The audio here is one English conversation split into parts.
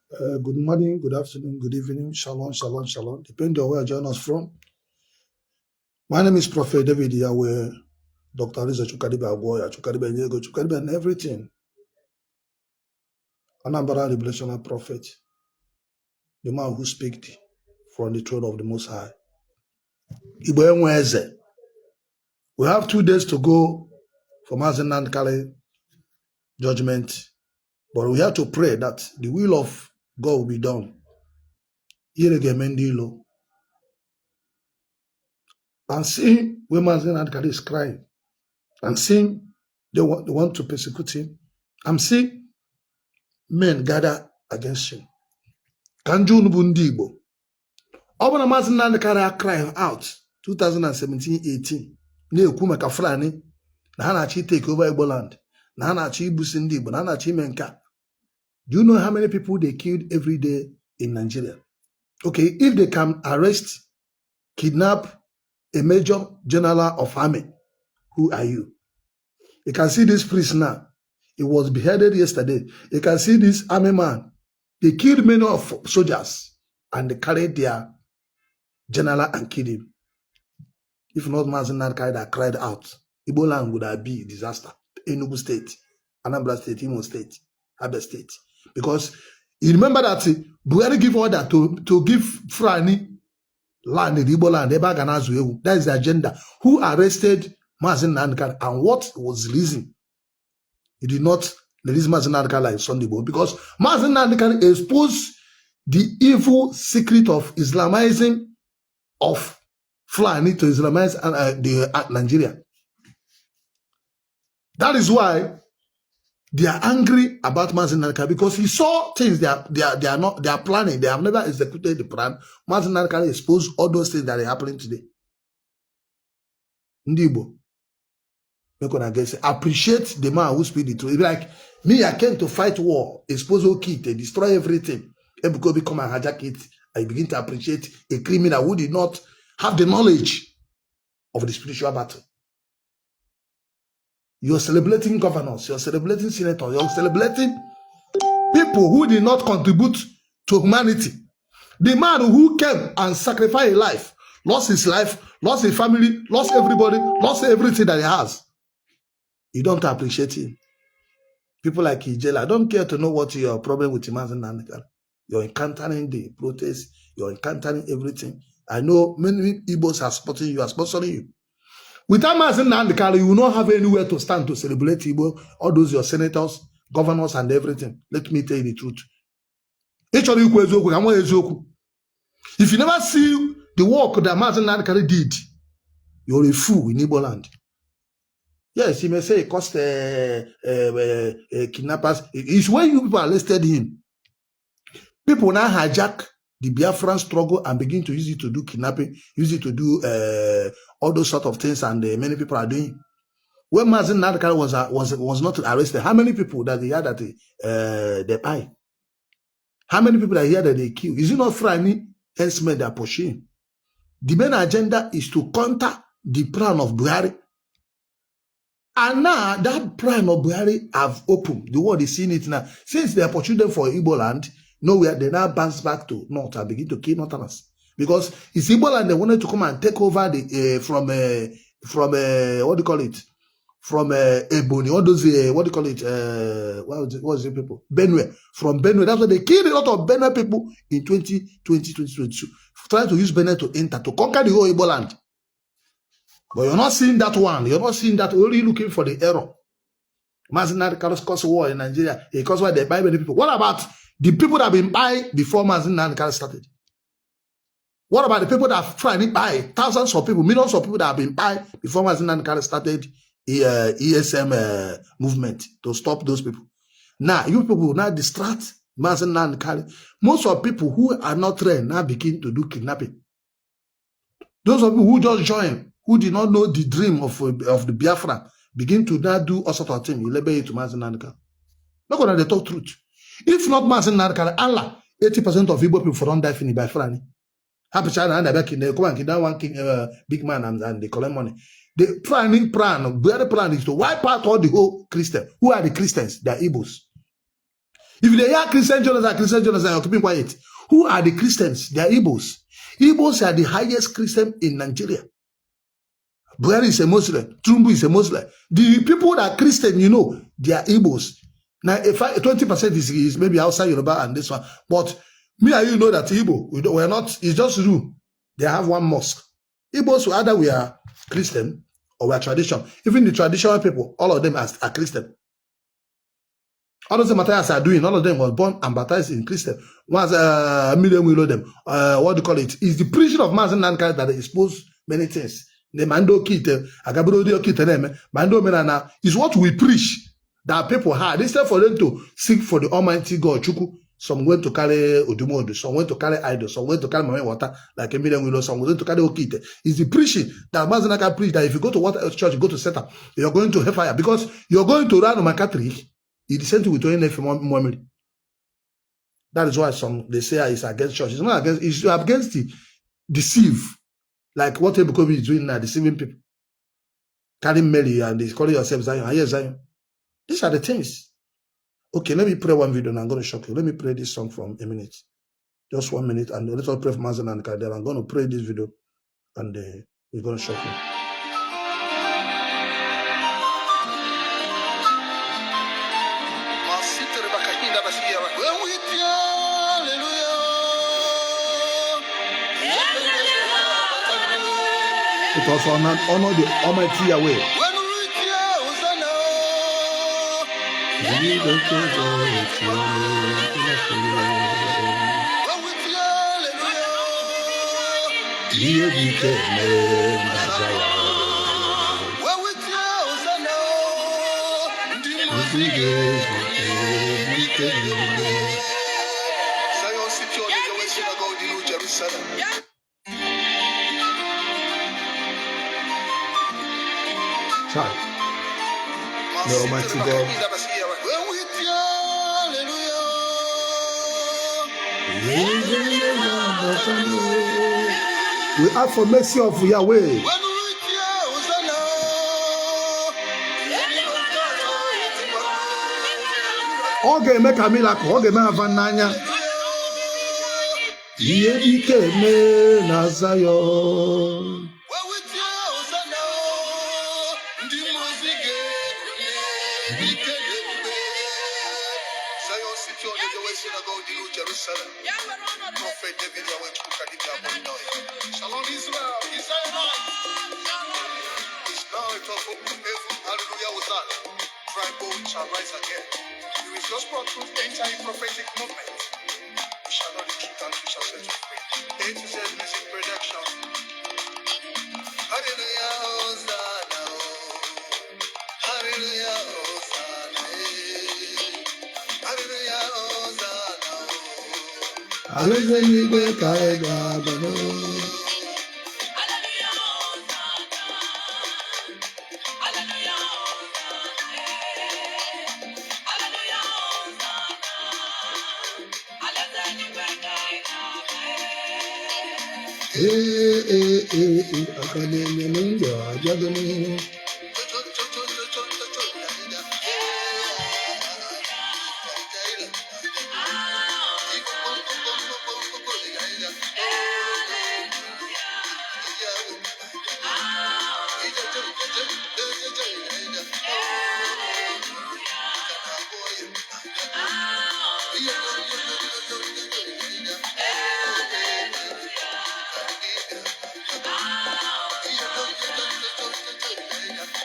Good morning, good afternoon, good evening, shalom, shalom, shalom, depending on where you join us from. My name is Prophet David Yahweh, Dr. Riza Chukadiba Agoya, Chukadiba Yego, Chukadiba and everything. Anambra Revelational Prophet, the man who speaks from the throne of the Most High. Igbo Enweze. We have 2 days to go for Mazi Nnamdi Kanu judgment, but we have to pray that the will of God will be done. Iregemendilo. And seeing when Mazi Nnamdi Kanu is crying, and seeing they want to persecute him, I'm seeing men gather against him. Kanjun bụ Ndi Igbo. Ọ bụ na Mazi Nnamdi Kanu crying out 2017-18 na-ekwu maka Fulani na ha na-achọ take over Igbo land, na ha na-achọ ibusi Ndi Igbo, na ha na-achọ ime nka. Do you know how many people they killed every day in Nigeria? Okay, if they can arrest, kidnap a major general of army, who are you? You can see this priest now. He was beheaded yesterday. You can see this army man. They killed many of soldiers and they carried their general and killed him. If not Mazi Nnamdi Kanu that cried out, Igbo land would have been a disaster. Enugu State, Anambra State, Imo State, Abia State. Because you remember that Buhari give order to give Fulani land, the Igbo land, that is the agenda. Who arrested Mazi Nnamdi Kanu and what was the reason? He did not release Mazi Nnamdi Kanu like Sunday Igbo, because Mazi Nnamdi Kanu exposed the evil secret of Islamizing of Fulani to Islamize Nigeria. That is why they are angry about Mazi Nnamdi Kanu, because he saw things they are planning. They have never executed the plan. Mazi Nnamdi Kanu exposed all those things that are happening today. Ndi Igbo, appreciate the man who speaks the truth. It's like me, I came to fight war, expose all kids, they destroy everything. And because become a hijack it, I begin to appreciate a criminal who did not have the knowledge of the spiritual battle. You're celebrating governors, you're celebrating senators, you're celebrating people who did not contribute to humanity. The man who came and sacrificed his life, lost his family, lost everybody, lost everything that he has. You don't appreciate him. People like Ijela, I don't care to know what your problem with Mazi Nnamdi Kanu. You're encountering the protests, you're encountering everything. I know many Igbos are supporting you, are sponsoring you. Without Mazi Nnamdi Kanu, you will not have anywhere to stand to celebrate Igbo, all those your senators, governors, and everything. Let me tell you the truth. If you never see the work that Mazi Nnamdi Kanu did, you're a fool in Igbo land. Yes, he may say it cost kidnappers. It's when you people arrested him. People now hijack the Biafran struggle and begin to use it to do kidnapping, use it to do all those sort of things, and many people are doing. When Mazi Nnamdi Kanu was not arrested, how many people that they had that they buy? How many people that he had that they kill? Is it not Fulani henchmen that are pushing? The main agenda is to counter the plan of Buhari. And now that plan of Buhari have opened. The world is seeing it now. Since they are pursuing them for Igbo land, nowhere, they now bounce back to North and begin to kill Northerners. Because it's Igbo land, they wanted to come and take over the from what do you call it? From Ebony, all those what do you call it? What was it people? Benue. From Benue. That's why they killed a lot of Benue people in 2022, trying to use Benue to enter, to conquer the whole Igbo land. But you're not seeing that one. You're not seeing that. You're only looking for the error. Mazi Nnamdi Kanu caused war in Nigeria. It caused why they buy many people. What about the people that have been buying before Mazi Nnamdi Kanu started? What about the people that have tried to buy? Thousands of people, millions of people that have been buying before Mazi Nnamdi Kanu started ESM movement to stop those people. Now, you people will now distract Mazi Nnamdi Kanu. Most of people who are not trained now begin to do kidnapping. Those of you who just joined, who did not know the dream of the Biafra, begin to now do all sorts of things. You label it to Mazi Nnamdi Kanu. Not going to talk truth. If not Mazi Nnamdi Kanu, Allah, 80% of Igbo people for don't die finished by Fulani. Happy China and back in the come and kidnap one king, big man and they collect money. The planning plan, the other plan is to wipe out all the whole Christians. Who are the Christians? They are Igbos. If they are Christian genocide, you're keeping quiet. Who are the Christians? They are Igbos. Igbos are the highest Christian in Nigeria. Buhari is a Muslim. Trumbu is a Muslim. The people that are Christian, you know, they are Igbos. Now, if 20% is maybe outside Yoruba and this one, but me and you know that Igbo, we're not, it's just rule. They have one mosque. Igbos, either we are Christian or we are tradition. Even the traditional people, all of them are Christian. All of the Matthias are doing, all of them were born and baptized in Christian. Once a million we know them. What do you call it? It's the preaching of Mazi Nnamdi Kanu that expose many things. The Mando Kite, Agabrodio Kite, Mando Menana is what we preach that people had. Instead for them to seek for the Almighty God, Chuku, some went to carry Odumodu, some went to carry idol, some went to carry Mame Water, like a million willow, some went to carry Okite. It's the preaching that Mazi Nnamdi Kanu preach that if you go to water church, you go to Satan, you're going to hellfire because you're going to run on my Catholic. He descended with memory. That is why some they say it's against church. It's not against, it's against the deceive. Like what Ebukobi is doing now, deceiving people. Carrying Mary and they calling yourself Zion. Yes, Zion. These are the things. Okay, let me pray one video and I'm going to shock you. Let me play this song from a minute. Just 1 minute and let us pray for Mazi Nnamdi Kanu. I'm going to play this video and we're going to shock you. It was honor the Almighty Yahweh. Child, the Almighty God. We ask for mercy of Yahweh. Oge make a miracle. Oge make a vananya. Yedike me Nazayo. Shall rise again. You will just brought to enter a prophetic movement. We shall know the truth and we shall set you free. A to Z music production. Hallelujah, Hosanna. Hallelujah, Hosanna. Hallelujah, Hosanna. Hallelujah,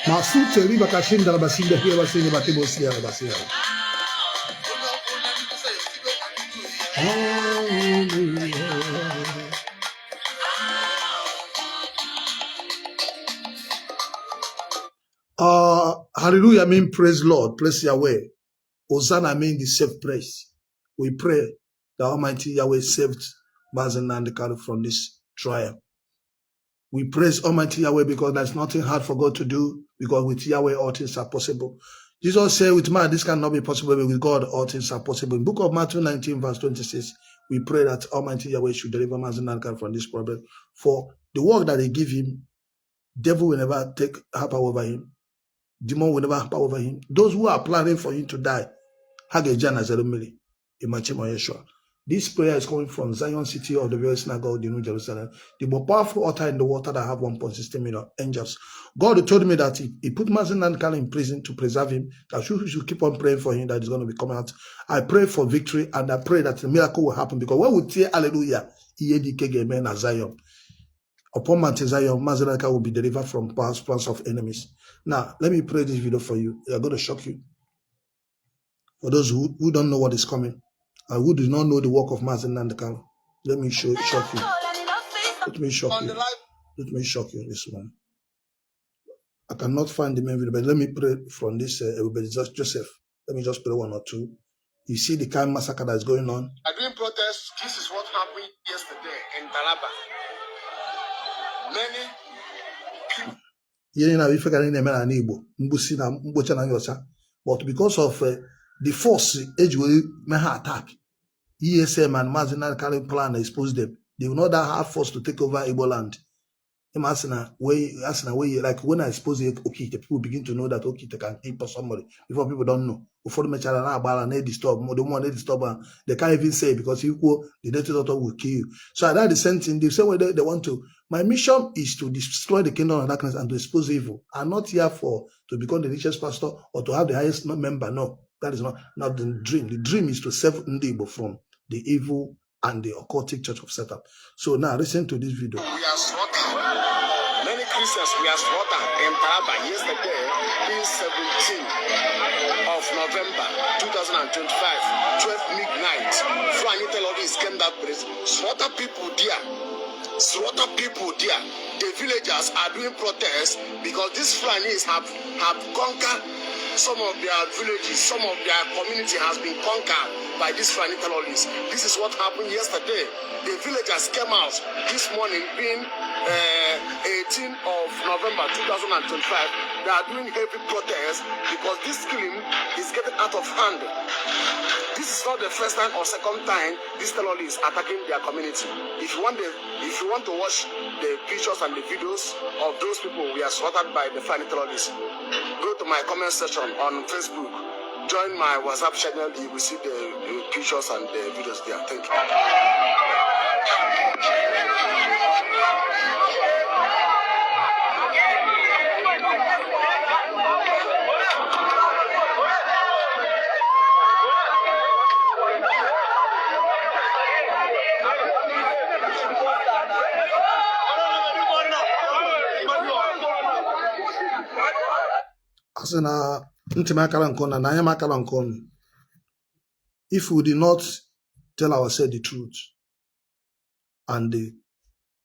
Masute riba kashinda basinda hiyo basinda batibo siya basinda. Hallelujah mean praise Lord, praise Yahweh. Hosanna mean the safe praise. We pray the Almighty Yahweh saved Mazi Nnamdi Kanu from this trial. We praise Almighty Yahweh because there's nothing hard for God to do, because with Yahweh all things are possible. Jesus said, with man this cannot be possible, but with God all things are possible. In the book of Matthew 19 verse 26, we pray that Almighty Yahweh should deliver Mazi Nnamdi Kanu from this problem. For the work that they give him, devil will never have power over him. Demon will never have power over him. Those who are planning for him to die, Hagejana Zerumili. Imachimo Yeshua. This prayer is coming from Zion City of the very synagogue, the New Jerusalem, the more powerful altar in the water that have 1.16 million angels. God told me that he put Mazi Nnamdi Kanu in prison to preserve him, that you should keep on praying for him, that he's going to be coming out. I pray for victory, and I pray that the miracle will happen, because when we say hallelujah, Zion. Upon Mount Zion, Mazi Nnamdi Kanu will be delivered from plans of enemies. Now, let me play this video for you. They are going to shock you. For those who don't know what is coming, and who do not know the work of Mazi Nnamdi Kanu, let me shock you. Let me shock you. Let me shock you this one. I cannot find the main video, but let me pray from this. Everybody, just Joseph. Let me just pray one or two. You see the kind of massacre that is going on. During protests, this is what happened yesterday in Taraba. But because of the force, attack, ESM and Mazi Nnamdi Kanu plan to expose them, they will not have force to take over Igbo land. Like when I expose it, okay, the people begin to know that okay, they can kill somebody before people don't know. Before they disturb, they can't even say, because the native doctor will kill you. So I the same thing. The same way they want to. My mission is to destroy the kingdom of darkness and to expose evil. I'm not here to become the richest pastor or to have the highest member. No, that is not the dream. The dream is to save Ndi Igbo from the evil and the occultic church of Satan. So now listen to this video. We are slaughtered. Many Christians we are slaughtered in Taraba yesterday, being 17th of November 2025, 12 midnight. Fulani terrorists came that place, slaughter people there. Slaughter people there. The villagers are doing protests because these Fulanis have conquered some of their villages, some of their community has been conquered by these Fulani terrorists. This is what happened yesterday. The villagers came out this morning, being 18th of November 2025. They are doing heavy protests because this killing is getting out of hand. This is not the first time or second time these terrorists attacking their community. If you want to watch the pictures and the videos of those people we are slaughtered by the Fulani terrorists, go to my comment section on Facebook. Join my WhatsApp channel. You will see the pictures and the videos there. Thank you. If we did not tell ourselves the truth and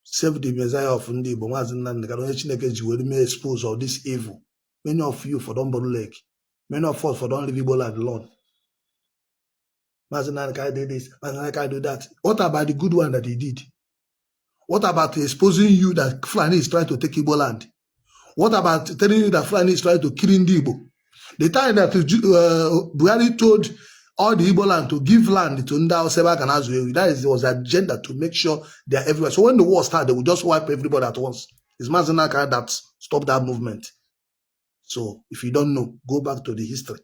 save the Messiah of Ndi Igbo, Mazi Nnamdi Kanu, Chineke ji were may expose all this evil. Many of you for don't borrow leg. Many of us for don't leave Igbo land alone. Mazi Nnamdi Kanu did this, Mazi Nnamdi Kanu do that. What about the good one that he did? What about exposing you that Fulani is trying to take Igbo land? What about telling you that Fulani is trying to kill Ndi Igbo? The time that Buhari told all the Igbo land to give land to Ndao, Sebak, and Azue, that was the agenda to make sure they are everywhere. So when the war started, they would just wipe everybody at once. It's Mazi Nnamdi Kanu that stopped that movement. So if you don't know, go back to the history.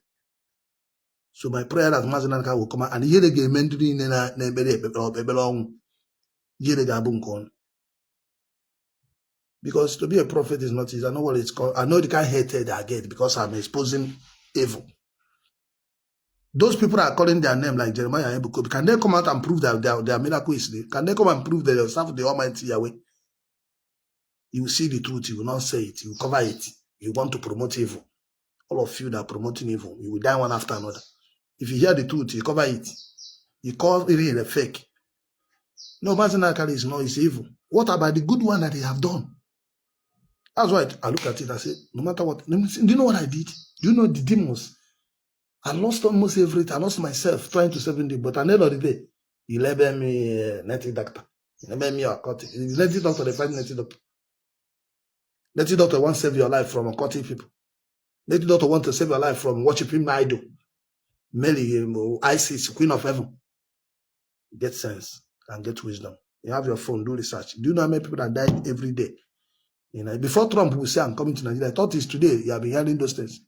So my prayer that Mazi Nnamdi Kanu will come out and hear again mentoring because to be a prophet is not easy. I know what it's called. I know the kind of hatred I get because I'm exposing evil. Those people are calling their name like Jeremiah and Ebuko. Can they come out and prove that their miracle is there? Can they come and prove that they serve the Almighty Yahweh? You will see the truth. You will not say it. You will cover it. You want to promote evil. All of you that are promoting evil, you will die one after another. If you hear the truth, you cover it. You call it a fake. No, Mazi Nnamdi Kanu is not, it's evil. What about the good one that they have done? That's why I look at it and say, no matter what, do you know what I did? Do you know the demons? I lost almost everything. I lost myself trying to save Ndi, but at the end of the day, he labeled me native doctor. He labeled me occultic. Native doctor, they find native doctor. Native doctor wants to save your life from occultic people. Native doctor wants to save your life from worshiping idol. Mary, Isis, Queen of Heaven. Get sense and get wisdom. You have your phone, do research. Do you know how many people that died every day? You know, before Trump will say, I'm coming to Nigeria, I thought it's today. You have been hearing those things.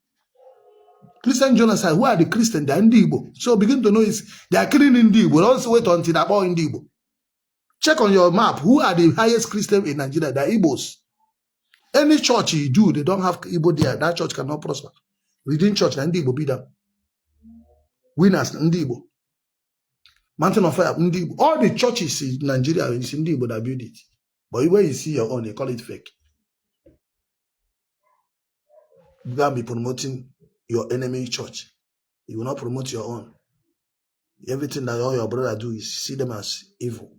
Christian genocide, who are the Christians? They are Ndi Igbo. So begin to know they are killing Ndi Igbo. Don't wait until they are all Ndi Igbo. Check on your map. Who are the highest Christians in Nigeria? They are Igbos. Any church you do, they don't have Igbo there. That church cannot prosper. Within church, Ndi Igbo be them. Winners, Ndi Igbo. Mountain of Fire, Ndi Igbo. All the churches in Nigeria, it's Ndi Igbo that build it. But when you see your own, they call it fake. You can't be promoting your enemy church. You will not promote your own. Everything that all your brother do is see them as evil.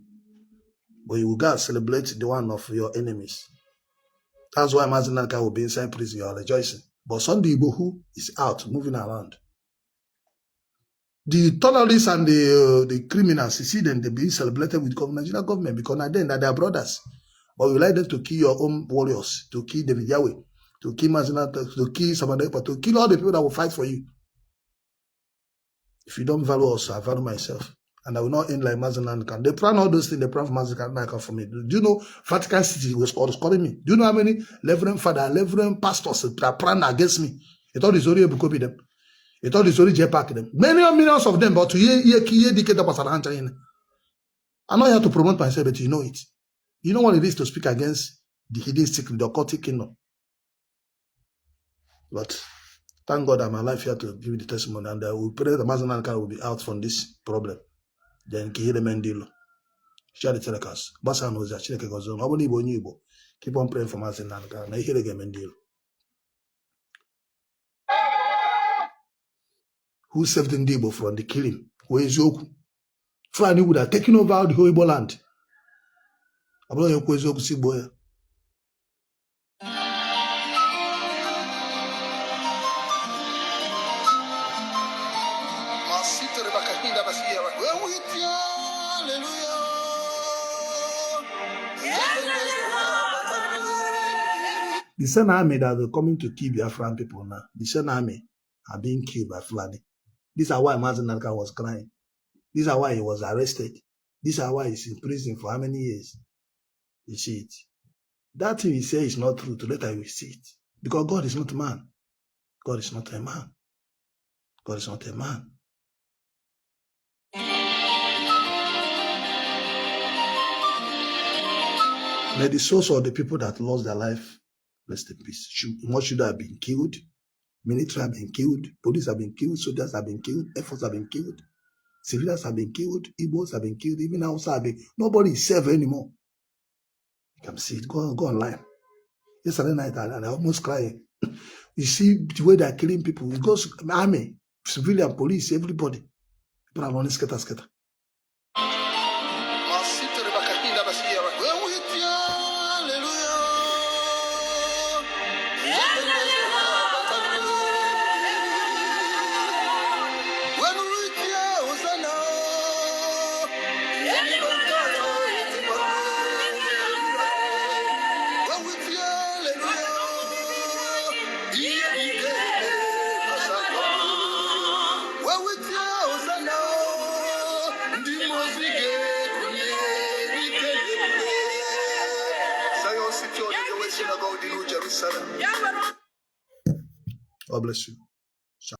But you will go and celebrate the one of your enemies. That's why Mazi Nnamdi Kanu will be inside prison. You are rejoicing. But Ndi Igbo who is out, moving around. The terrorists and the criminals, you see them, they being celebrated with the Nigerian government because now then, they are brothers. But you like them to kill your own warriors, to kill David Yahweh, to kill Mazi Nnamdi, to kill Samanekpa, to kill all the people that will fight for you. If you don't value us, I value myself. And I will not end like Mazi Nnamdi Kanu. They plan all those things, they plan for Mazi Nnamdi Kanu for me. Do you know Vatican City was calling me? Do you know how many Reverend Father, Reverend Pastors that planned against me? It all is already copy them. It all is already jetpack them. Many millions of them, but to I'm not here to promote myself, but you know it. You know what it is to speak against the hidden secret, the occultic kingdom. But thank God I'm alive here to give you the testimony, and I will pray that Mazi Nnamdi Kanu will be out from this problem. Then Kihide Mendilo. Share the telecast. Basa knows that Chineke goes on. Oboni Igbo Onye Igbo. Keep on praying for Mazi Nnamdi Kanu. Na Ihire Mendilo. Who saved Ndi Igbo from the killing? Who is Yoku? Fulani would have taken over the whole Igbo land. Ablo Yoku is Yoku Sigboya. The same army that are coming to kill Biafran people now, the same army are being killed by Fulani. These are why Mazi Nnamdi Kanu was crying. These are why he was arrested. These are why he's in prison for how many years? You see it. That thing he says is not true. To later you will see it. Because God is not a man. God is not a man. God is not a man. May the souls of the people that lost their life rest in peace. Much should have been killed. Military have been killed. Police have been killed. Soldiers have been killed. Air Force have been killed. Civilians have been killed. Igbos have been killed. Even outside, nobody is safe anymore. You can see it. Go online. Yesterday night, and I almost crying. You see the way they are killing people. It goes army, civilian, police, everybody. People are running scatter. God bless you.